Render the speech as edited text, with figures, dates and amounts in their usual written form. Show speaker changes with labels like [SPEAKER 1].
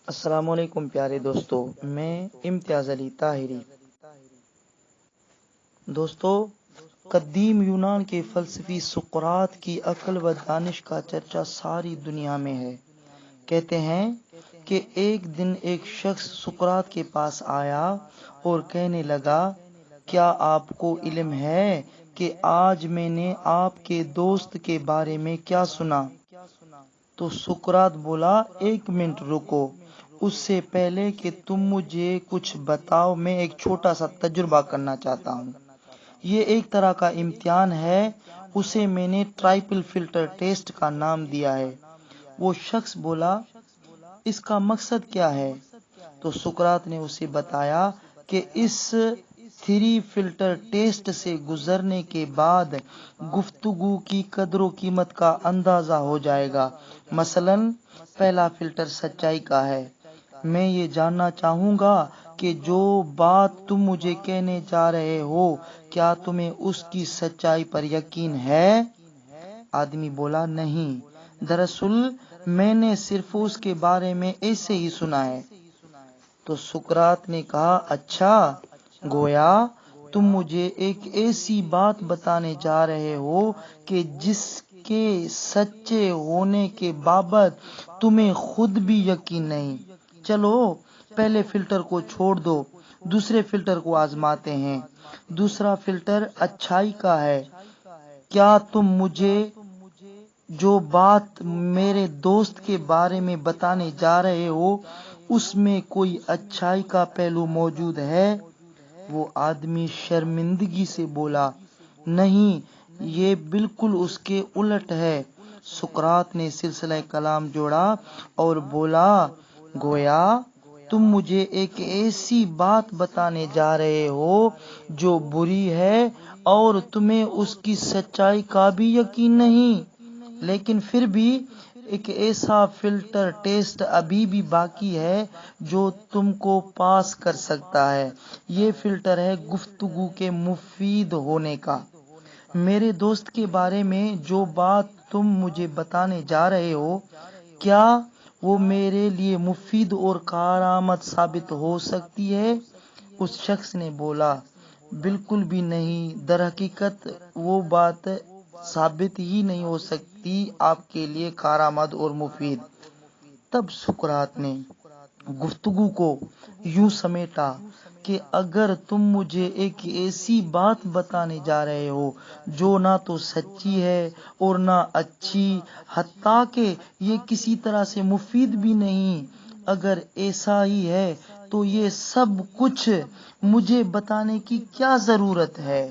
[SPEAKER 1] السلام علیکم پیارے دوستو، میں امتیاز علی طاہری۔ دوستو، قدیم یونان کے فلسفی سقراط کی عقل و دانش کا چرچا ساری دنیا میں ہے۔ کہتے ہیں کہ ایک دن ایک شخص سقراط کے پاس آیا اور کہنے لگا، کیا آپ کو علم ہے کہ آج میں نے آپ کے دوست کے بارے میں کیا سنا؟ تو سقراط بولا، ایک منٹ رکو، اس سے پہلے کہ تم مجھے کچھ بتاؤ میں ایک چھوٹا سا تجربہ کرنا چاہتا ہوں۔ یہ ایک طرح کا امتحان ہے، اسے میں نے ٹرائپل فلٹر ٹیسٹ کا نام دیا ہے۔ وہ شخص بولا، اس کا مقصد کیا ہے؟ تو سقراط نے اسے بتایا کہ اس 3 فلٹر ٹیسٹ سے گزرنے کے بعد گفتگو کی قدر و قیمت کا اندازہ ہو جائے گا۔ مثلاً پہلا فلٹر سچائی کا ہے۔ میں یہ جاننا چاہوں گا کہ جو بات تم مجھے کہنے جا رہے ہو، کیا تمہیں اس کی سچائی پر یقین ہے؟ آدمی بولا، نہیں، دراصل میں نے صرف اس کے بارے میں ایسے ہی سنا ہے۔ تو سقراط نے کہا، اچھا، گویا تم مجھے ایک ایسی بات بتانے جا رہے ہو کہ جس کے سچے ہونے کے بابت تمہیں خود بھی یقین نہیں۔ چلو پہلے فلٹر کو چھوڑ دو، دوسرے فلٹر کو آزماتے ہیں۔ دوسرا فلٹر اچھائی کا ہے۔ کیا تم مجھے جو بات میرے دوست کے بارے میں بتانے جا رہے ہو، اس میں کوئی اچھائی کا پہلو موجود ہے؟ وہ آدمی شرمندگی سے بولا، نہیں، یہ بالکل اس کے الٹ ہے۔ سقراط نے سلسلہ کلام جوڑا اور بولا، گویا تم مجھے ایک ایسی بات بتانے جا رہے ہو جو بری ہے اور تمہیں اس کی سچائی کا بھی یقین نہیں، لیکن پھر بھی ایک ایسا فلٹر ٹیسٹ ابھی بھی باقی ہے جو تم کو پاس کر سکتا ہے۔ یہ فلٹر ہے گفتگو کے مفید ہونے کا۔ میرے دوست کے بارے میں جو بات تم مجھے بتانے جا رہے ہو، کیا وہ میرے لیے مفید اور کارآمد ثابت ہو سکتی ہے؟ اس شخص نے بولا، بالکل بھی نہیں، در حقیقت وہ بات ثابت ہی نہیں ہو سکتی آپ کے لیے کارآمد اور مفید۔ تب سقراط نے گفتگو کو یوں سمیٹا کہ اگر تم مجھے ایک ایسی بات بتانے جا رہے ہو جو نہ تو سچی ہے اور نہ اچھی، حتیٰ کہ یہ کسی طرح سے مفید بھی نہیں، اگر ایسا ہی ہے تو یہ سب کچھ مجھے بتانے کی کیا ضرورت ہے؟